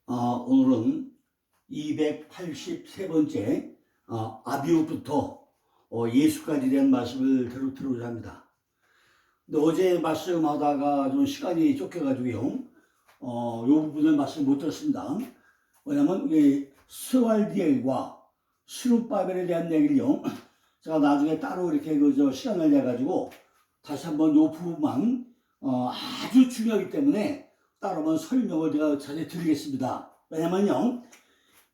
오늘은 283번째 아비후부터 예수까지 대한 말씀을 들어보자 합니다. 근데 어제 말씀하다가 좀 시간이 쫓겨가지고요. 요 부분을 말씀 못 들었습니다. 왜냐면 스왈디엘과 스룹바벨에 대한 얘기를요. 제가 나중에 따로 이렇게 시간을 내가지고 다시 한번 요 부분만 아주 중요하기 때문에 따로 한번 설명을 제가 자세히 드리겠습니다. 왜냐면요,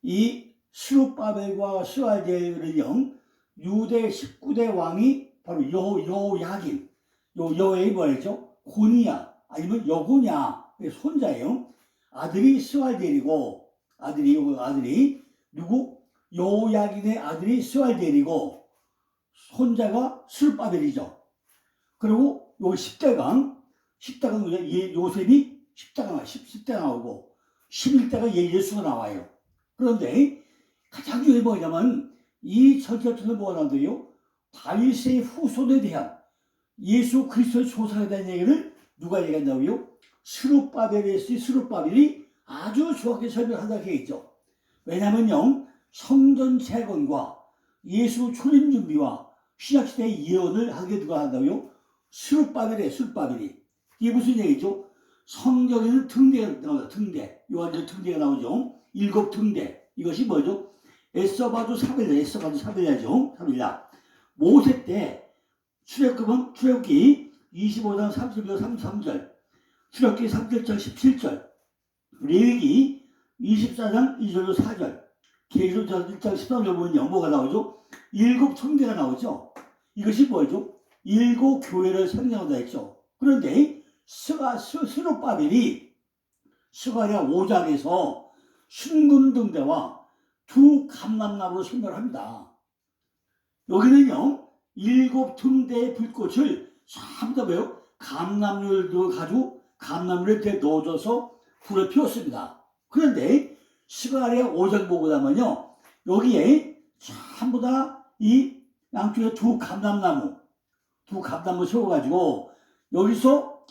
이 스룹바벨과 스왈디엘은요, 유대 19대 왕이 바로 여호야긴, 여호의 뭐였죠? 고니야 아니면 여고냐의 손자예요. 아들이 스왈디엘이고, 아들이 누구? 여호야긴의 아들이 스왈디엘이고, 손자가 스룹바벨이죠. 그리고 요 10대가 요셉이 10대가 나오고 11대가 예수가 나와요. 그런데 가장 중요한 뭐냐면 이 전체적으로 뭐가 나온대요? 다윗의 후손에 대한 예수 그리스도의 조상에 대한 얘기를 누가 얘기한다고요? 스룹바벨이 아주 정확히 설명한다고 했죠. 왜냐면요, 성전 재건과 예수 초림 준비와 신약시대의 예언을 하게 누가 한다고요? 스룹바벨이. 이게 무슨 얘기죠? 성경에는 등대가 나오죠. 요한전 등대가 나오죠. 7등대. 이것이 뭐죠? 에서바도 사벨야죠. 모세 때 출애굽기 25장 30절 33절, 출애굽기 3절 17절, 레위기 24장 2절로 4절, 계시록 1장 13절 보면 뭐가 나오죠? 7등대가 나오죠. 이것이 뭐죠? 7교회를 설명한다 했죠. 그런데 스룹바벨이 스가랴 5장에서 순금등대와 두 감람나무로 설명합니다. 여기는요, 7등대의 불꽃을 전부 다 감람류를 가지고 감람류를 넣어줘서 불을 피웠습니다. 그런데 스가랴 5장 보고 나면요, 여기에 전부 다 이 양쪽에 두 감람나무 세워가지고 여기서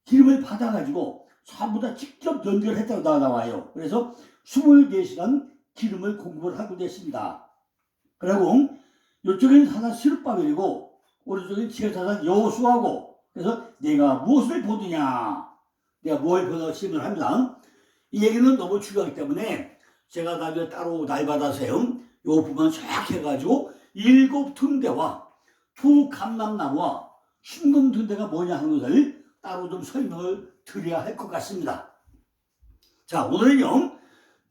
기름을 받아가지고 전부 다 직접 연결했다고 나와요. 그래서 24시간 기름을 공급을 하고 됐습니다. 그리고 이쪽에는 사단 스룹바벨이고 오른쪽에는 제사장 여호수아고, 그래서 내가 무엇을 보느냐, 내가 뭘 보느냐 질문을 합니다. 이 얘기는 너무 중요하기 때문에 제가 나중에 따로 날 받아서요, 요 부분 쫙 해가지고 7등대와 두 감람나무와 순금등대가 뭐냐 하는 것을 따로 좀 설명을 드려야 할 것 같습니다. 자, 오늘은요,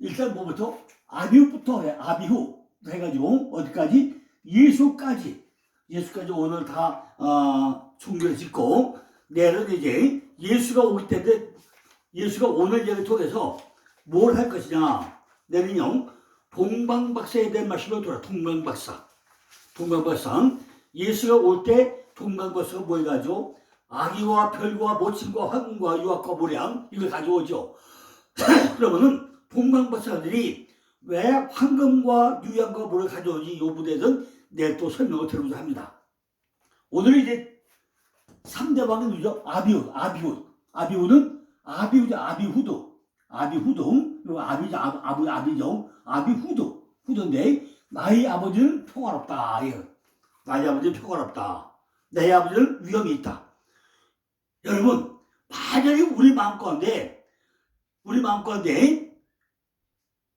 일단 뭐부터? 아비후부터 아비후 해가지고 어디까지? 예수까지 오늘 다 종교를 짓고, 내일은 이제 예수가 오기 때문에 예수가 오는 얘기를 통해서 뭘 할 것이냐. 내일은요, 동방박사에 대한 말씀을 들어. 동방박사. 예수가 올 때 동방박사가 뭘 가지고? 아기와 별과 모친과 황금과 유학과 모량, 이걸 가져오죠. 그러면은 동방박사들이 왜 황금과 유학과 모를 가져오지? 이 부분에서는 내일 또 설명을 드리고자 합니다. 오늘 이제 3대 왕은 누구죠? 아비후는 후드인데, 나의 아버지는 평화롭다. 내 아버지는 위험이 있다. 여러분, 만약에 우리 마음 가운데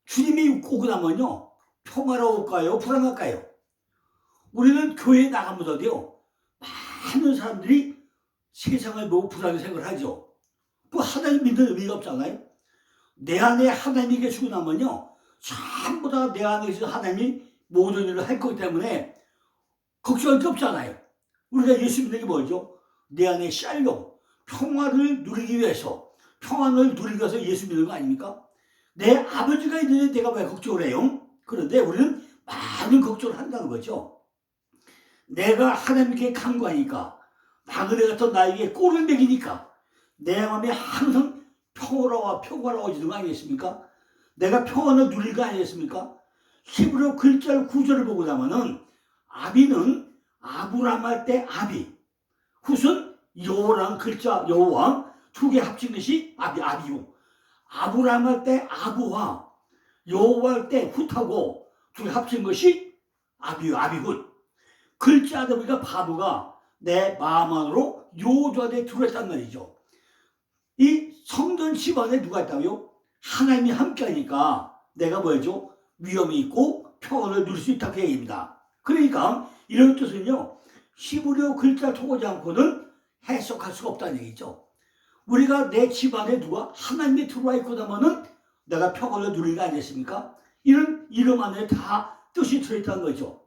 주님이 오고 나면요, 평화로울까요? 불안할까요? 우리는 교회에 나가면서도요, 많은 사람들이 세상을 보고 불안하게 생각을 하죠. 그 하나님 믿는 의미가 없잖아요. 내 안에 하나님이 계시고 나면요, 전부 다 내 안에 계신 하나님이 모든 일을 할 거기 때문에 걱정할 게 없잖아요. 우리가 예수 믿는 게 뭐죠? 내 안에 샬롬, 평화를 누리기 위해서 예수 믿는 거 아닙니까? 내 아버지가 있는데 내가 왜 걱정을 해요? 그런데 우리는 많은 걱정을 한다는 거죠. 내가 하나님께 간구하니까, 나그네 같은 나에게 꼴을 먹이니까 내 마음이 항상 평화로워지는 거 아니겠습니까? 내가 평안을 누릴 거 아니겠습니까? 히브리어 글자를 구절을 보고 나면은 아비는 아브람 할 때 아비, 훗은 여호라는 글자 여호와 두 개 합친 것이 아비후. 아브라함 할 때 아부와 여호와 할 때 훗하고 둘이 합친 것이 아비훗. 글자다 보니까 바보가 내 마음 안으로 요조 안에 들어있단 말이죠. 이 성전 집안에 누가 있다고요? 하나님이 함께하니까 내가 뭐죠? 위험이 있고 평안을 누릴 수 있다고 얘기입니다. 그러니까 이런 뜻은요, 히브리어 글자 통하지 않고는 해석할 수가 없다는 얘기죠. 우리가 내 집안에 누가 하나님이 들어와 있고 나면은 내가 평안을 누리는 거 아니겠습니까? 이런 이름 안에 다 뜻이 들어있다는 거죠.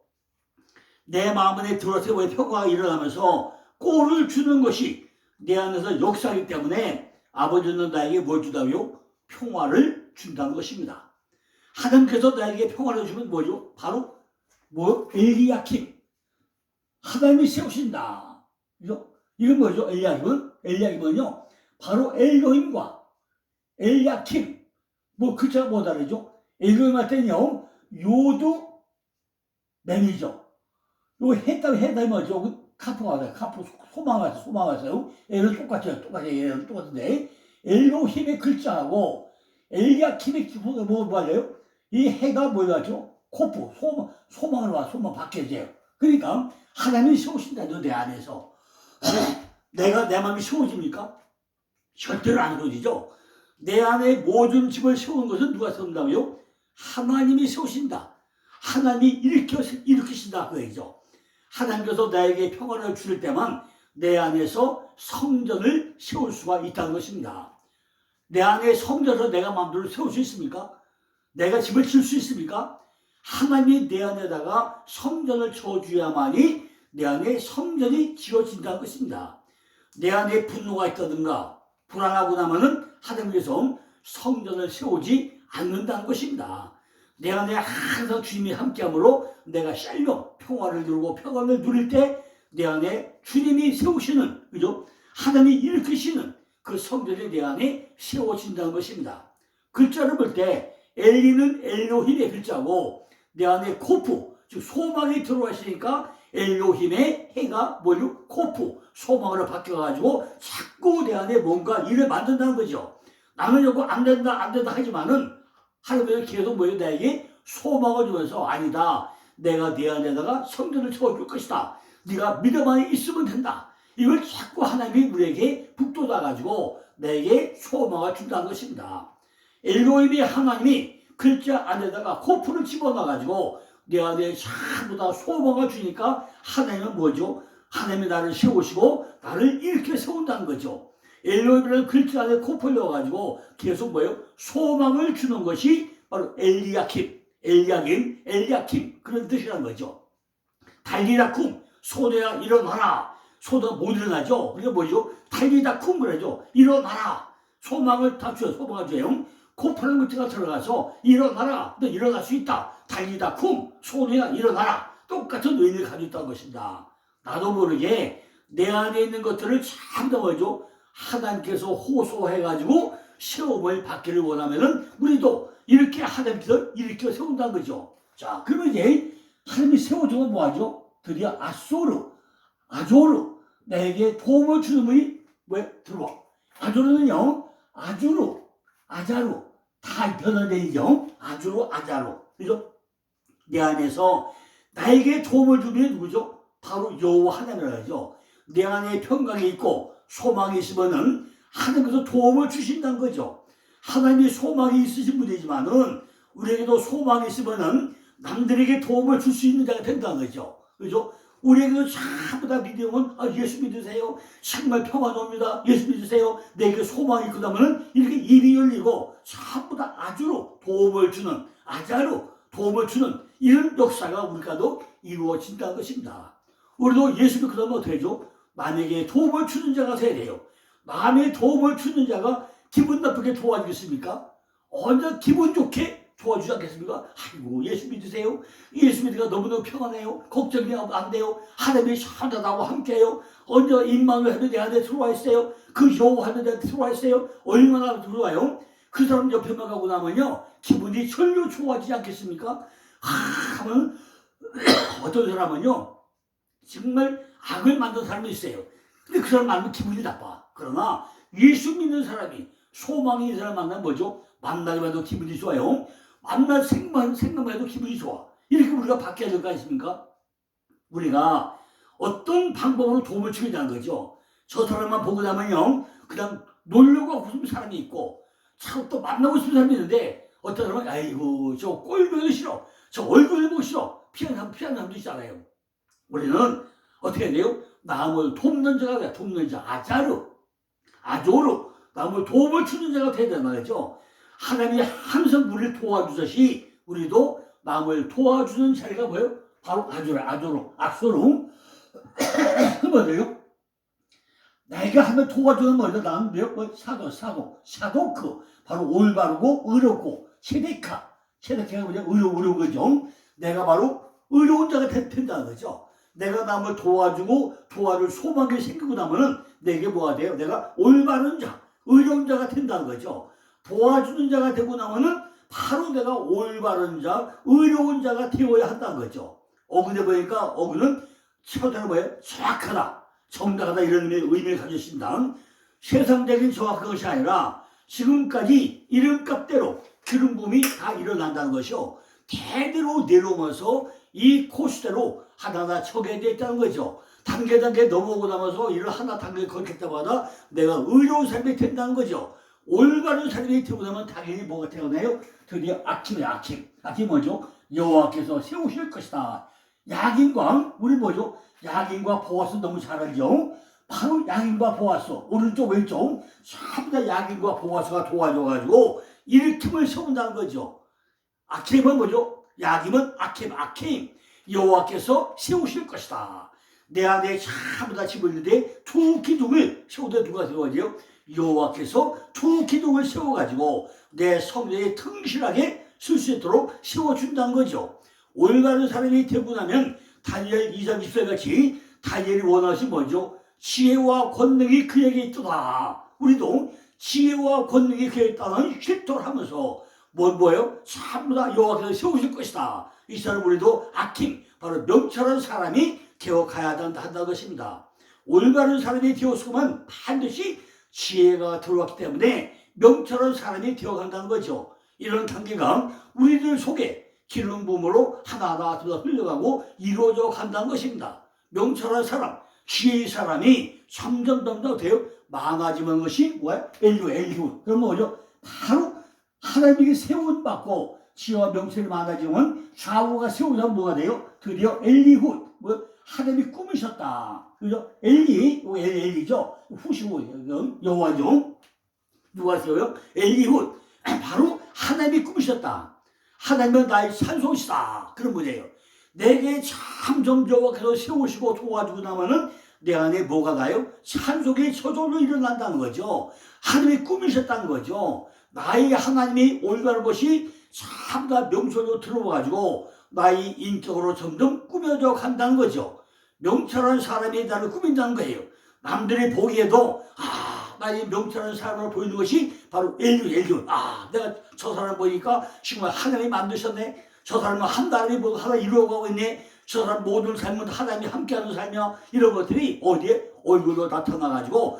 내 마음 안에 들어와서 왜 평화가 일어나면서 꼴을 주는 것이 내 안에서 역사이기 때문에 아버지는 나에게 뭘 주다고요? 평화를 준다는 것입니다. 하나님께서 나에게 평화를 주면 뭐죠? 바로 엘리야킴. 하나님이 세우신다. 그죠? 이건 뭐죠? 엘리야킴은요, 바로 엘로힘과 엘리야킴. 글자가 뭐 다르죠? 엘로힘 할 때는요, 요도 맹이죠. 요 해담이 뭐죠? 카푸가 카푸 소망하세요. 얘는 똑같아요. 얘는 똑같은데 엘로힘의 글자하고 엘리야킴의 뭐 말이에요? 이 해가 뭐였죠? 코프 소망을 와 소망 바뀌어져요. 그러니까 하나님이 세우신다죠. 내 안에서. 내가 내 마음이 세워집니까? 절대로 안 세워지죠. 내 안에 모든 집을 세우는 것은 누가 세운다고요? 하나님이 세우신다. 하나님이 일으키신다 그 얘기죠. 하나님께서 나에게 평안을 줄 때만 내 안에서 성전을 세울 수가 있다는 것입니다. 내 안에 성전을 내가 마음대로 세울 수 있습니까? 내가 집을 지을 수 있습니까? 하나님이 내 안에다가 성전을 지어줘야만이 내 안에 성전이 지어진다는 것입니다. 내 안에 분노가 있다든가 불안하고 나면은 하나님께서 성전을 세우지 않는다는 것입니다. 내 안에 항상 주님이 함께함으로 내가 샬롬 평화를 누리고 평안을 누릴 때 내 안에 주님이 세우시는, 그죠? 하나님이 일으키시는 그 성전이 내 안에 세워진다는 것입니다. 글자를 볼 때 엘리는 엘로힘의 글자고 내 안에 코프, 즉 소망이 들어와시니까 엘로힘의 해가 뭐죠? 코프, 소망으로 바뀌어가지고 자꾸 내 안에 뭔가 일을 만든다는 거죠. 나는 이거 안 된다 하지만은 하나님은 계속 나에게 소망을 주면서 아니다. 내가 네 안에다가 성전을 세워줄 것이다. 네가 믿음 안에 있으면 된다. 이걸 자꾸 하나님이 우리에게 북돋아가지고 내게 소망을 준다는 것입니다. 엘로힘이 하나님이 글자 안에다가 코프를 집어넣어가지고 내 안에 전부 다 소망을 주니까 하나님은 뭐죠? 하나님이 나를 세우시고 나를 이렇게 세운다는 거죠. 엘로힘이라는 글자 안에 코프를 넣어가지고 계속 소망을 주는 것이 바로 엘리야킴 그런 뜻이라는 거죠. 달리다쿰, 소녀야 일어나라. 소녀가 못 일어나죠. 그게 뭐죠? 달리다쿰 그러죠. 일어나라. 소망을 다 줘요. 소망을 줘요. 코프라는 글자가 들어가서 일어나라. 너 일어날 수 있다. 달리다쿰, 소녀야 일어나라. 똑같은 의미를 가지고 있다는 것입니다. 나도 모르게 내 안에 있는 것들을 참더 뭐죠? 하나님께서 호소해가지고 시험을 받기를 원하면은 우리도 이렇게 하나님께서 일으켜 세운다는 거죠. 자, 그러면 이제 하나님이 세워주면 뭐하죠? 드디어 아조르 내게 도움을 주는 분이 들어와. 아조르는요, 아자루 다 변화되죠. 아자루 그죠? 내 안에서 나에게 도움을 주는 분이 누구죠? 바로 여호와 하나님이라고 하죠. 내 안에 평강이 있고 소망이 있으면은 하나님께서 도움을 주신다는 거죠. 하나님이 소망이 있으신 분이지만은 우리에게도 소망이 있으면은 남들에게 도움을 줄 수 있는 자가 된다는 거죠. 그죠? 우리에게도 전부 다 믿으면 예수 믿으세요. 정말 평안이 옵니다. 예수 믿으세요. 내게 소망이 있고 나면은 이렇게 입이 열리고 전부 다 아주로 도움을 주는 이런 역사가 우리가도 이루어진다는 것입니다. 우리도 예수 믿고 나면 어떻게 되죠? 남에게 도움을 주는 자가 돼야 돼요. 남의 도움을 주는 자가 기분 나쁘게 도와주겠습니까? 언제 기분 좋게 도와주지 않겠습니까? 아이고 예수 믿으세요. 예수 믿으니까 너무너무 평안해요. 걱정이 안 돼요. 하나님이 선하다고 함께해요. 언제 임마누엘 하는 내 안에 들어와 있어요. 그 여호와 하는 내 안에 들어와 있어요. 얼마나 들어와요? 그 사람 옆에만 가고 나면요 기분이 전혀 좋아지지 않겠습니까? 하면 어떤 사람은요 정말 악을 만든 사람이 있어요. 근데 그 사람 만나면 기분이 나빠. 그러나 예수 믿는 사람이 소망이 있는 사람 만나면 뭐죠? 만나기만 해도 기분이 좋아요. 생각만 해도 기분이 좋아. 이렇게 우리가 바뀌어야 될 거 아닙니까? 우리가 어떤 방법으로 도움을 주겠다는 거죠. 저 사람만 보고 나면요, 그냥 놀려고 하고 싶은 사람이 있고, 참 또 만나고 싶은 사람이 있는데, 어떤 사람은, 아이고, 저 꼴보기도 싫어. 저 얼굴을 보기 싫어. 피하는 사람도 있잖아요. 우리는 어떻게 해야 돼요? 남을 돕는 자가 돼요. 돕는 자, 아조르. 남을 도움을 주는 자가 돼야 된다는 말이죠. 하나님이 항상 우리를 도와주듯이, 우리도 남을 도와주는 자리가 뭐예요? 바로 악소로. 그 뭐예요? 내가 하면 도와주는 뭐예요? 나는 사도크. 바로 올바르고 의롭고, 체데카가 뭐냐? 의로운 거죠. 내가 바로 의로운 자가 된다는 거죠. 내가 남을 도와줄 소망이 생기고 나면은 내게 뭐가 돼요? 내가 올바른 자, 의로운 자가 된다는 거죠. 도와주는 자가 되고 나면은 바로 내가 올바른 자, 의로운 자가 되어야 한다는 거죠. 어근에 보니까 어근은 최대로 뭐예요? 정확하다, 정당하다 이런 의미를 가졌습니다. 세상적인 정확한 것이 아니라 지금까지 이름값대로 기름 부음이 다 일어난다는 것이요. 대대로 내려오면서 이 코스대로 하나하나 처게 되어 있다는 거죠. 단계 넘어오고 나면서 이를 하나 단계 걸칠 때마다 내가 의로운 삶이 된다는 거죠. 올바른 삶이 되고 나면 당연히 뭐가 되어나요? 드디어 아침이에요. 아침 뭐죠? 여호와께서 세우실 것이다. 야긴과 우리 뭐죠? 야긴과 보아스 너무 잘 알죠? 바로 야긴과 보아스 오른쪽 왼쪽 전부 다 야긴과 보아스가 도와줘가지고 일으킴을 세운다는 거죠. 아킴은 뭐죠? 야김은 아킴. 여호와께서 세우실 것이다. 내 안에 전부 다 집어있는데 두 기둥을 세우되 누가 세워가지고 여호와께서 두 기둥을 세워가지고 내 성전에 튼실하게 쓸 수 있도록 세워준다는 거죠. 올바른 사람이 되고 나면 다니엘 2장 20절 같이 다니엘이 원하신 뭐죠? 지혜와 권능이 그에게 있도다. 우리도 지혜와 권능이 그에게 있다는 힐토를 하면서 뭐예요? 전부 다 여호와께서 세우실 것이다. 이 사람 우리도 아킴, 바로 명철한 사람이 되어가야 한다는 것입니다. 올바른 사람이 되었으면 반드시 지혜가 들어왔기 때문에 명철한 사람이 되어간다는 거죠. 이런 단계가 우리들 속에 기름 부음으로 하나하나 흘러가고 이루어져 간다는 것입니다. 명철한 사람, 지혜의 사람이 점점 돼요. 많아지는 것이 뭐야? 엘리훗. 그럼 뭐죠? 바로 하나님에게 세운 받고 지혜와 명철이 많아지면 좌우가 세우면 뭐가 돼요? 드디어 엘리훗. 하나님이 꾸미셨다. 그죠? 엘리죠. 후시고 여호와죠. 누가 세워요? 엘리훗. 바로 하나님이 꾸미셨다. 하나님은 나의 산소시다. 그런 문제예요. 내게 참점 여호와께서 세우시고 도와주고 나면은 내 안에 뭐가 나요? 산속에 저절로 일어난다는 거죠. 하나님이 꾸미셨다는 거죠. 나의 하나님이 올바른 것이 전부 다 명철로 들어와가지고 나의 인격으로 점점 꾸며져 간다는 거죠. 명철한 사람이 나를 꾸민다는 거예요. 남들이 보기에도 나의 명철한 사람으로 보이는 것이 바로 엘리훗. 내가 저 사람 보니까 정말 하나님이 만드셨네. 저 사람은 한 사람이 뭐 하나 이루어가고 있네. 저 사람 모든 삶은 하나님이 함께하는 삶이야. 이런 것들이 어디에? 얼굴로 나타나가지고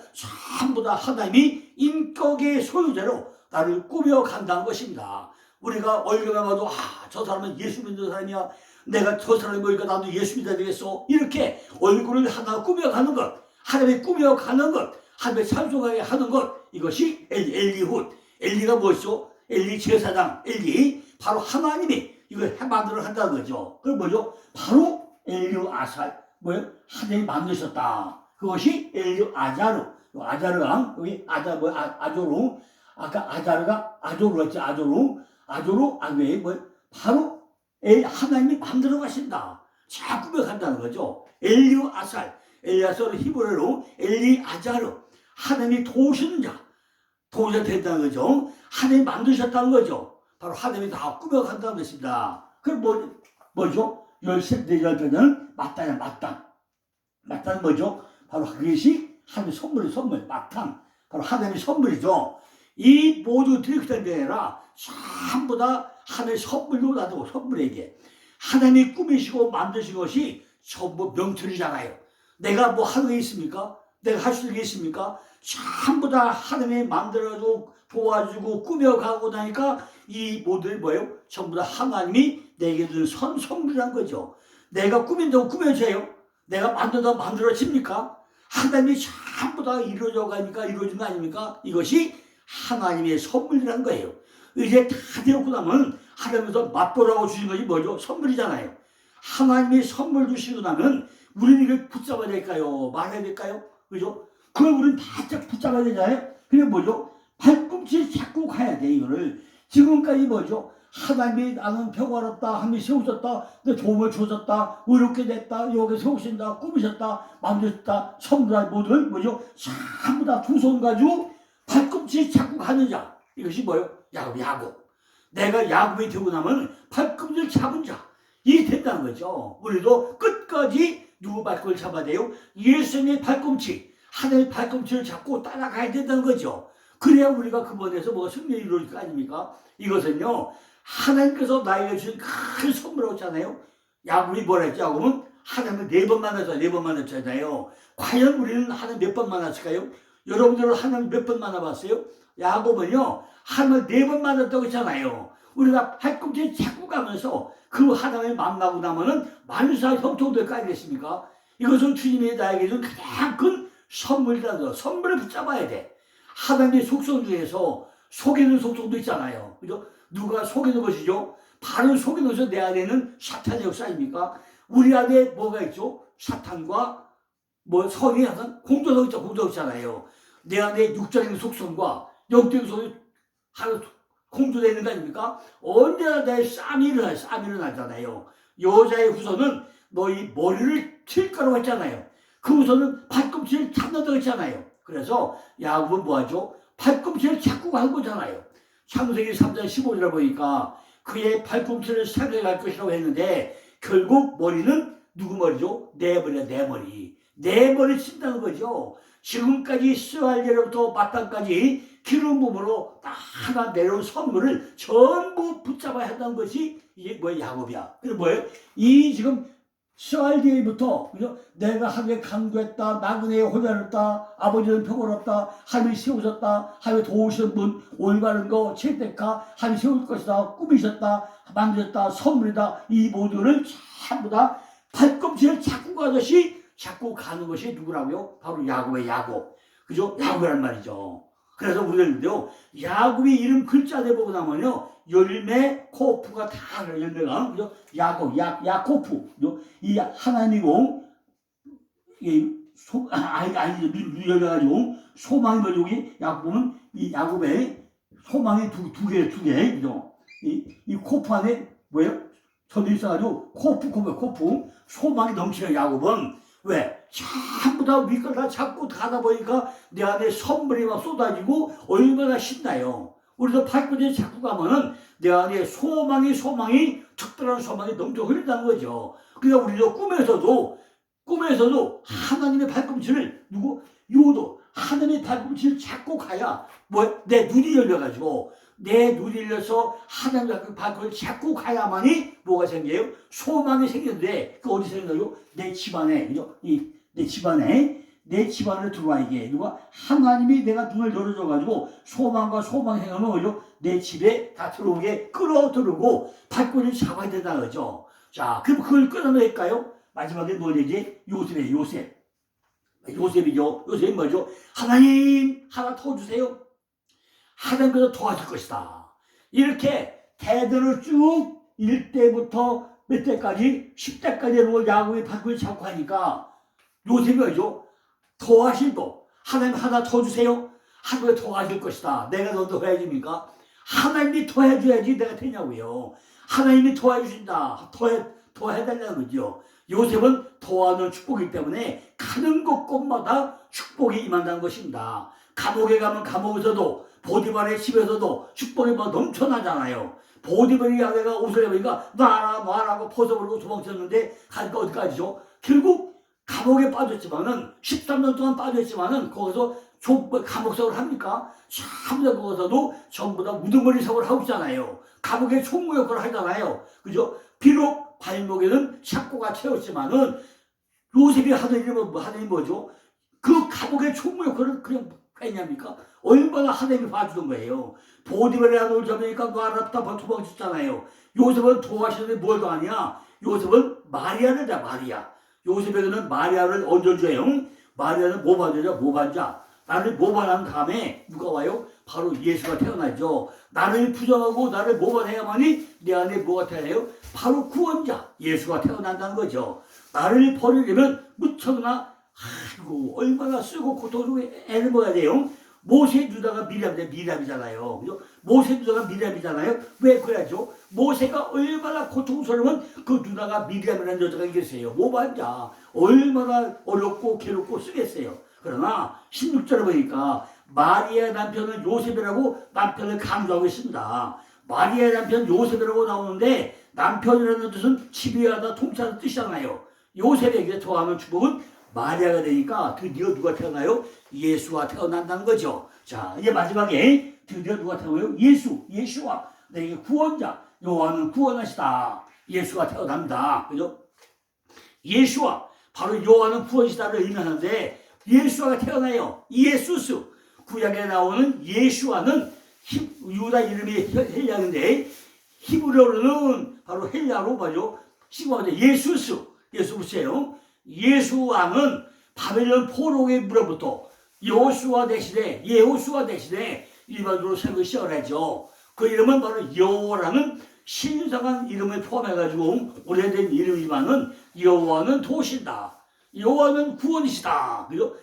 전부 다 하나님이 인격의 소유자로 나를 꾸며간다는 것입니다. 우리가 얼굴만 봐도 저 사람은 예수 믿는 사람이야. 내가 저 사람이 보니까 나도 예수 믿어야 되겠어. 이렇게 얼굴을 하나 꾸며가는 것, 하나님이 꾸며가는 것, 하나님의 찬송하게 하는 것, 이것이 엘리훗. 엘리가 무엇이죠? 엘리 제사장, 엘리. 바로 하나님이 이걸 만들어 간다는 거죠. 그럼 뭐죠? 바로 엘리우 아살. 뭐예요? 하나님이 만드셨다. 그것이 엘리우 아자르가, 여기 아조루. 아까 아자르가 아조루였지, 아조루. 왜? 바로 하나님이 만들어 가신다. 자, 꾸며간다는 거죠. 엘리우 아살. 엘리아서는 히브리어로 엘리 아자르. 하나님이 도우시는 자. 도우셔야 된다는 거죠. 하나님이 만드셨다는 거죠. 바로 하나님이 다 꾸며간다는 것입니다. 그럼 뭐죠? 열세 열배는 마땅이야, 마땅. 마땅은 뭐죠? 바로 그것이 하나님의 선물, 마땅. 바로 하나님의 선물이죠. 이 모두들이 그런 게 아니라 전부 다 하나님의 선물로 놔두고 선물에게. 하나님이 꾸미시고 만드신 것이 전부 명철이잖아요. 내가 뭐 하는 게 있습니까? 내가 할 수 있겠습니까? 전부 다 하나님이 만들어주고 도와주고 꾸며가고 나니까 이 모든 뭐예요? 전부 다 하나님이 내게 준 선물이란 거죠. 내가 꾸민다고 꾸며져요? 내가 만든다고 만들어집니까? 하나님이 전부 다 이루어져 가니까 이루어진 거 아닙니까? 이것이 하나님의 선물이란 거예요. 이제 다 되었고 나면 하나님께서 맛보라고 주신 것이 뭐죠? 선물이잖아요. 하나님이 선물 주시고 나면 우리는 이걸 붙잡아야 될까요? 말아야 될까요? 그죠? 그걸 우리는 바짝 붙잡아야 되잖아요. 그게 뭐죠? 발꿈치 잡고 가야 돼, 이거를. 지금까지 뭐죠? 하나님이 나는 평화롭다, 하나님이 세우셨다, 내 도움을 주셨다, 의롭게 됐다, 여기 세우신다, 꾸미셨다, 만드셨다, 선물한 모든 뭐죠? 전부 다 두 손 가지고 발꿈치 잡고 가는 자. 이것이 뭐예요? 야곱. 내가 야곱이 되고 나면 발꿈치를 잡은 자. 이게 된다는 거죠. 우리도 끝까지 누구 발꿈치를 잡아야 돼요? 예수님의 발꿈치, 하나님의 발꿈치를 잡고 따라가야 된다는 거죠. 그래야 우리가 그번에서 뭐가 승리를 이룰 거 아닙니까? 이것은요, 하나님께서 나에게 주신 큰 선물이라고 했잖아요. 야곱이 뭐라 했죠? 야곱은 하나님을 4번 만났잖아요. 과연 우리는 하나님 몇 번 만났을까요? 여러분들은 하나님 몇 번 만나봤어요? 야곱은요, 하나님을 4번 만났다고 했잖아요. 우리가 발꿈치를 잡고 가면서 그 하나님을 만나고 나면은 만사 형통될 거 아니겠습니까? 이것은 주님이 나에게 준 가장 큰 선물이라는 거. 선물을 붙잡아야 돼. 하나님의 속성 중에서 속이는 속성도 있잖아요. 그죠? 누가 속이는 것이죠? 바로 속이는 것은 내 안에는 사탄의 역사 아닙니까? 우리 안에 뭐가 있죠? 사탄과 성이 항상 공존하고 있잖아요. 내 안에 육적인 속성과 영적인 속성이 하나 공존되어 있는 거 아닙니까? 언제나 내 싸움이 일어나잖아요. 여자의 후손은 너희 머리를 칠 거라고 했잖아요. 그 후손은 발꿈치를 잡는다고 했잖아요. 그래서 야곱은 뭐하죠? 발꿈치를 잡고 간 거잖아요. 창세기 3장 15절에 보니까 그의 발꿈치를 살려갈 것이라고 했는데 결국 머리는 누구 머리죠? 내 머리야, 내 머리. 내 머리 친다는 거죠. 지금까지 스알제로부터 마땅까지 기름 부음으로 딱 하나 내려온 선물을 전부 붙잡아야 한다는 것이 이게 뭐야? 야곱이야. 그게 뭐예요? 이 지금 스알제부터 내가 하나님께 간구했다, 나그네에 호전했다, 아버지는 평화롭다, 하나님이 세우셨다, 하나님이 도우시는 분, 올바른 거, 채택하, 하나님이 세울 것이다, 꾸미셨다, 만드셨다, 선물이다. 이 모두를 전부 다 발꿈치를 잡고 가는 것이 누구라고요? 바로 야곱의 야곱. 그죠? 야곱이란 말이죠. 그래서 우리들도 야곱이 이름 글자 내보고 나면요, 열매, 코프가 다 열매가, 그죠? 야곱, 야코프. 이 하나님이고, 열려가지고, 소망이 뭐죠? 여기 야곱은 이 야곱의 소망이 두 개, 그죠? 이 코프 안에 뭐예요? 저도 있어가지고, 코프. 소망이 넘치는 야곱은, 왜? 전부 다 위걸 다 잡고 가다 보니까 내 안에 선물이 막 쏟아지고 얼마나 신나요. 우리도 발꿈치 잡고 가면은 내 안에 소망이 특별한 소망이 넘쳐 흐른다는 거죠. 그러니까 우리도 꿈에서도 하나님의 발꿈치를 요도 하나님의 발꿈치를 잡고 가야 내 눈이 열려가지고 내 눈이 열려서 하나님의 발꿈치를 잡고 가야만이 뭐가 생겨요? 소망이 생기는데 그 어디 생겨요? 내 집안에, 그죠? 내 집안을 들어와. 이게 누가 하나님이 내가 눈을 열어줘가지고 소망이 생기면 뭐죠? 내 집에 다 들어오게 끌어들고 발꿈치를 잡아야 된다는 거죠. 자, 그럼 그걸 끊어낼까요? 마지막에 뭐 되지? 요셉이죠. 요셉이 뭐죠? 하나님 하나 더 주세요. 하나님께서 도와줄 것이다. 이렇게 대대로 쭉 1대부터 몇 대까지 10대까지 야곱의 발꿈치를 잡고 하니까 요셉이 뭐죠? 도와실도 하나님 하나 더 주세요. 하나님이 도와줄 것이다. 내가 너 도와줍니까? 하나님이 도와줘야지 내가 되냐고요. 하나님이 도와주신다. 도와달라는 거죠. 요셉은 도와주는 축복이기 때문에 가는 곳곳마다 축복이 임한다는 것입니다. 감옥에 가면 감옥에서도 보디발의 집에서도 축복이 막 넘쳐나잖아요. 보디발의 아내가 옷을 입으니까 놔라고 벗어버리고 도망쳤는데 가니까 어디까지죠? 결국 감옥에 빠졌지만은 13년 동안 빠졌지만은 거기서 감옥 생활을 합니까? 참다 거기서도 전부 다 우두머리 생활을 하고 있잖아요. 감옥에 총무 역할을 하잖아요. 그죠? 비록 발목에는 샤코가 채웠지만은 요셉이 하던 일이 뭐죠? 그 감옥의 총무 역할을 그냥 했냐니까? 얼마나 하나님이 봐주던 거예요. 보디베라 노를 잡으니까 놔놨다 도망쳤잖아요. 요셉은 도와시는데 뭘 더하냐? 요셉은 마리아를 자, 마리아. 요셉에게는 마리아를 얹어줘요. 마리아는 모반자죠, 모반자. 나를 모반한 다음에 누가 와요? 바로 예수가 태어나죠. 나를 부정하고 나를 모반해야만이 내 안에 뭐가 태어나요? 바로 구원자, 예수가 태어난다는 거죠. 나를 버리려면 무척나 아이고 얼마나 쓰고 고통으로 애를 먹어야 돼요. 모세 유다가 미람이잖아요. 그죠? 모세 유다가 미람이잖아요. 왜 그래야죠? 모세가 얼마나 고통스러우면 그 유다가 미람이라는 여자가 계세요. 모반자 얼마나 어렵고 괴롭고 쓰겠어요. 그러나 16절에 보니까 마리아의 남편은 요셉이라고 남편을 강조하고 있습니다. 마리아의 남편 요셉이라고 나오는데 남편이라는 뜻은 지배하다 통치하는 뜻이잖아요. 요셉에게 더하는 축복은 마리아가 되니까 드디어 누가 태어나요? 예수가 태어난다는 거죠. 자, 이제 마지막에 드디어 누가 태어나요? 예수와 내게 구원자, 여호와는 구원하시다. 예수가 태어납니다. 그죠? 예수와 바로 여호와는 구원이시다를 의미하는데 예수가 태어나요. 예수스. 구약에 나오는 예수와는 유다 이름이 헬라인데 히브리어로는 바로 헬라로 뭐죠? 시고하는데 예수스. 예수 붙여요. 예수왕은 바벨론 포로의 무로부터 여호수아 대신에 일반적으로 세우기 시작하죠. 그 이름은 바로 여호와라는 신성한 이름을 포함해가지고 오래된 이름이지만은 여호와는 도우신다. 여호와는 구원이시다. 그죠?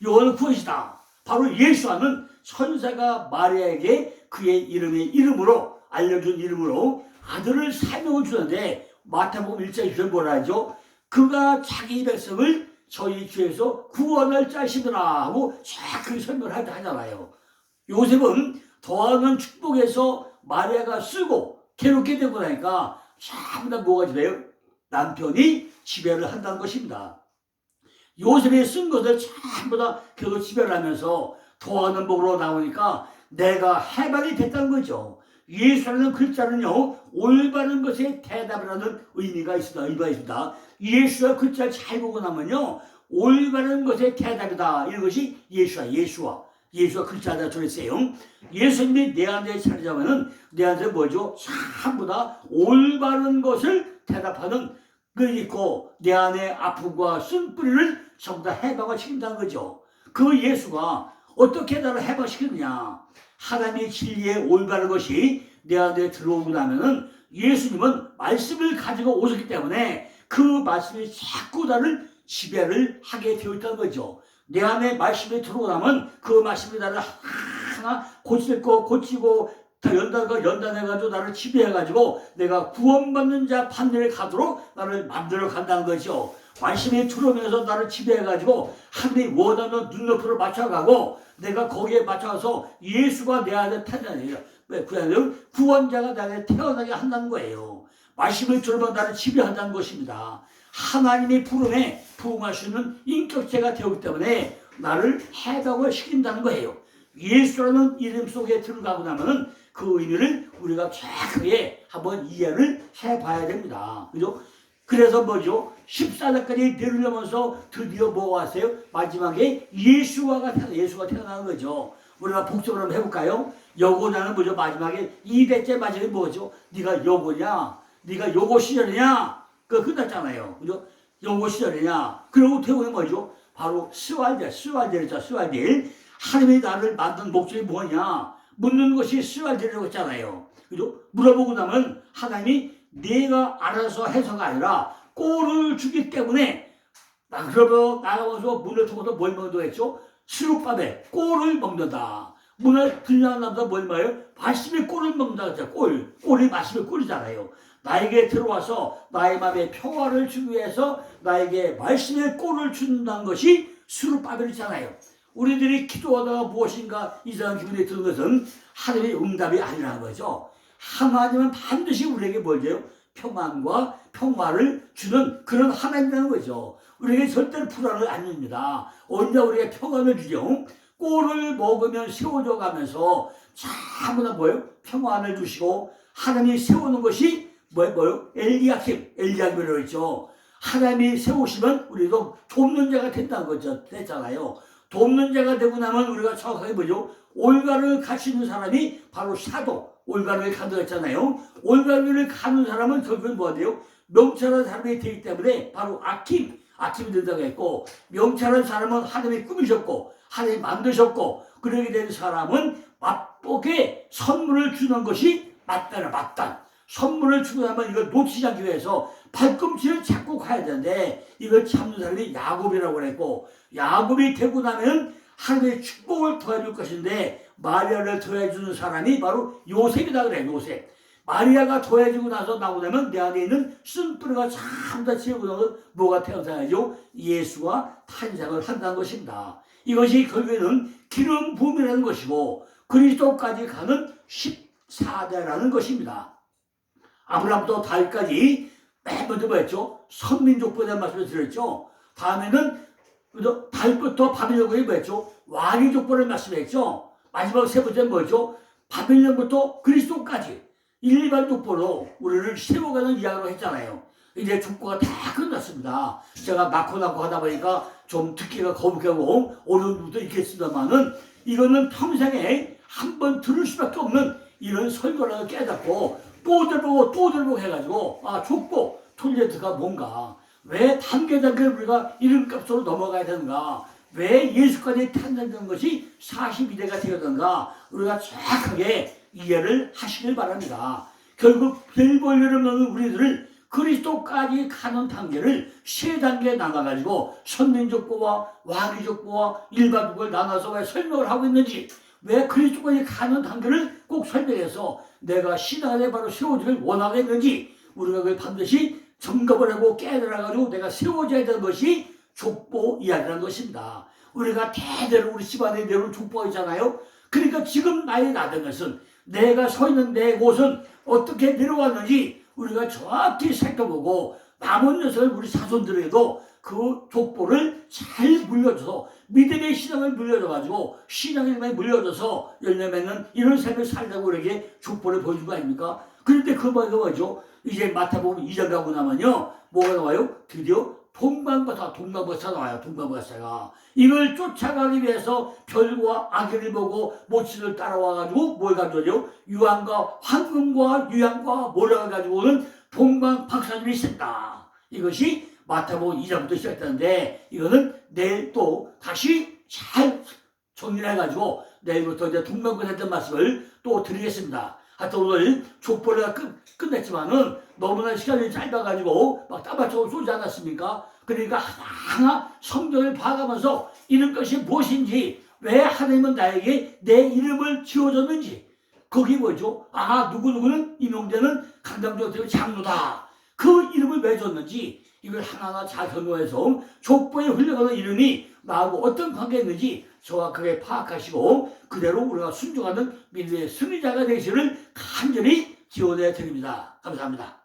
여호와는 구원이시다. 바로 예수와는 천사가 마리아에게 그의 이름으로 알려준 이름으로 아들을 사명을 주는데 마태복음 1장 1절 뭐라 하죠? 그가 자기 백성을 저희 죄에서 구원할 자시더라 하고 쫙그 설명을 하잖아요. 요셉은 더하는 축복에서 마리아가 쓰고 괴롭게 되고 나니까 전부 다 뭐가 지배요? 남편이 지배를 한다는 것입니다. 요셉이 쓴 것을 전부 다 계속 지배를 하면서 더하는 복으로 나오니까 내가 해방이 됐다는 거죠. 예수라는 글자는요, 올바른 것에 대답이라는 의미가 있습니다. 예수와 글자를 잘 보고 나면요, 올바른 것에 대답이다. 이런 것이 예수와 글자가 들어있어요. 예수님이 내 안에 차리자면은 내 안에 뭐죠? 전부 다 올바른 것을 대답하는 그 있고 내 안에 아픔과 쓴뿌리를 전부 다 해방을 시킨다는 거죠. 그 예수가 어떻게 나를 해방시키느냐? 하나님의 진리에 올바른 것이 내 안에 들어오고 나면은 예수님은 말씀을 가지고 오셨기 때문에 그 말씀이 자꾸 나를 지배를 하게 되어 있다는 거죠. 내 안에 말씀이 들어오면 그 말씀이 나를 하나 고치고 다 연단해가지고 나를 지배해가지고 내가 구원받는 자 판례를 가도록 나를 만들어 간다는 거죠. 말씀이 들어오면서 나를 지배해가지고 하나님이 원하는 눈높이를 맞춰가고 내가 거기에 맞춰서 예수가 내 안에 태어나요. 왜? 구원자가 내 안에 태어나게 한다는 거예요. 말씀을 들으면 나를 지배한다는 것입니다. 하나님의 부름에 부응할 수 있는 인격체가 되었기 때문에 나를 해방을 시킨다는 거예요. 예수라는 이름 속에 들어가고 나면은 그 의미를 우리가 정확하게 한번 이해를 해봐야 됩니다. 그죠? 그래서 뭐죠? 14장까지 내려오면서 드디어 뭐가 왔어요? 마지막에 예수가 태어나는 거죠. 우리가 복습을 한번 해볼까요? 여고냐는 뭐죠? 마지막에 2대째 마지막에 뭐죠? 네가 여고냐? 네가 여고 시절이냐? 그거 끝났잖아요. 그죠? 여고 시절이냐? 그리고 태우는 뭐죠? 바로 스왈델이죠. 스왈델. 하나님이 나를 만든 목적이 뭐냐? 묻는 것이 스왈델이라고 했잖아요. 그죠? 물어보고 나면 하나님이 내가 알아서 해서가 아니라 꼴을 주기 때문에 그러면 나가면서 문을 통해서 뭘 먹는다고 했죠? 수룩밥에 꼴을 먹는다. 문을 들려나보다 뭘 먹어요? 말씀의 꼴을 먹는다고 했죠. 꼴이 말씀의 꼴이잖아요. 나에게 들어와서 나의 마음에 평화를 주기 위해서 나에게 말씀의 꼴을 준다는 것이 수룩밥이잖아요. 우리들이 기도하다가 무엇인가 이상한 기분이 드는 것은 하나님의 응답이 아니라는 거죠. 하나님은 반드시 우리에게 뭘 줘요? 평안과 평화를 주는 그런 하나님이라는 거죠. 우리에게 절대로 불안을 안 줍니다. 언제 우리에게 평안을 주죠? 꼴을 먹으면 세워져 가면서 전부 다 뭐예요? 평안을 주시고 하나님이 세우는 것이 뭐예요? 엘리야김이라고 했죠. 하나님이 세우시면 우리도 돕는 자가 된다는 거죠. 됐잖아요. 돕는 자가 되고 나면 우리가 정확하게 뭐죠? 올가를 가시는 사람이 바로 사도, 올가를 간다고 했잖아요. 올가를 가는 사람은 결국은 뭐가 돼요? 명철한 사람이 되기 때문에 바로 아킴이 된다고 했고, 명철한 사람은 하나님이 꾸미셨고 하나님이 만드셨고, 그러게 된 사람은 맛보게 선물을 주는 것이 맞단. 선물을 주고 나면 이걸 놓치지 않기 위해서 발꿈치를 잡고 가야 되는데, 이걸 잡는 사람이 야곱이라고 그랬고, 야곱이 되고 나면 하나님의 축복을 더해줄 것인데, 마리아를 더해주는 사람이 바로 요셉이다 그래. 요셉. 마리아가 더해지고 나서 나오려면 내 안에 있는 쓴뿌리가 전부 다 지우고 나서 뭐가 태어나야죠? 예수가 탄생을 한다는 것입니다. 이것이 결국에는 기름 부음이라는 것이고 그리스도까지 가는 14대라는 것입니다. 아브라함부터 다윗까지 맨 먼저 뭐였죠? 선민족부에 대한 말씀을 드렸죠. 다음에는 다윗부터 바빌론까지 뭐였죠? 왕의족보를 말씀했죠. 마지막 세 번째는 뭐죠? 바빌론부터 그리스도까지 일반 족보로 우리를 세워가는 이야기로 했잖아요. 이제 족보가 다 끝났습니다. 제가 낳고 하다 보니까 좀 듣기가 거북하고 어려운 부분도 있겠습니다만은, 이거는 평생에 한 번 들을 수밖에 없는 이런 설교라고 깨닫고 또 들어보고 해가지고, 족보 톨레트가 뭔가, 왜 단계 우리가 이름값으로 넘어가야 되는가, 왜 예수까지 탄생된 것이 42대가 되었는가, 우리가 정확하게 이해를 하시길 바랍니다. 결국 별 볼일을 없는 우리들을 그리스도까지 가는 단계를 세 단계에 나눠가지고 선민족보와 왕의족보와 일반족을 나눠서 왜 설명을 하고 있는지, 왜 그리스도까지 가는 단계를 꼭 설명해서 내가 신앙에 바로 세워지길 원하겠는지, 우리가 그걸 반드시 점검을 하고 깨달아가지고 내가 세워져야 되는 것이 족보 이야기라는 것입니다. 우리가 대대로 우리 집안에 내려온 족보가 있잖아요. 그러니까 지금 나이 나된 것은, 내가 서 있는 내 곳은 어떻게 내려왔는지 우리가 정확히 살펴보고, 남은 녀석을 우리 자손들에게도 그 족보를 잘 물려줘서, 믿음의 신앙을 물려줘가지고 신앙의 힘에 물려줘서 열매 맺는 이런 삶을 살자고 우리에게 족보를 보여준 거 아닙니까? 그런데 그 말이 뭐죠? 이제 마태복음 2장 가고 나면요, 뭐가 나와요? 드디어 동방바사 나와요. 동방바사가 이걸 쫓아가기 위해서 별과 아기를 보고 모친을 따라와가지고 뭘 가져오죠? 유황과 황금과 유향과 모래가 가지고 오는 동방박사님이 있었다. 이것이 마태복음 2장부터 시작했는데, 이거는 내일 또 다시 잘 정리를 해가지고 내일부터 이제 동방바사 했던 말씀을 또 드리겠습니다. 하여튼 오늘 족보를 끝냈지만은 너무나 시간이 짧아가지고 막 따발적으로 쏘지 않았습니까? 그러니까 하나하나 성경을 봐가면서 이런 것이 무엇인지, 왜 하나님은 나에게 내 이름을 지어줬는지, 거기 뭐죠? 누구누구는 임용되는 강남교회 장로다. 그 이름을 왜 줬는지, 이걸 하나하나 잘 설명해서 족보에 흘러가는 이름이 나하고 어떤 관계가 있는지 정확하게 파악하시고 그대로 우리가 순종하는 믿음의 승리자가 되시를 간절히 기원해 드립니다. 감사합니다.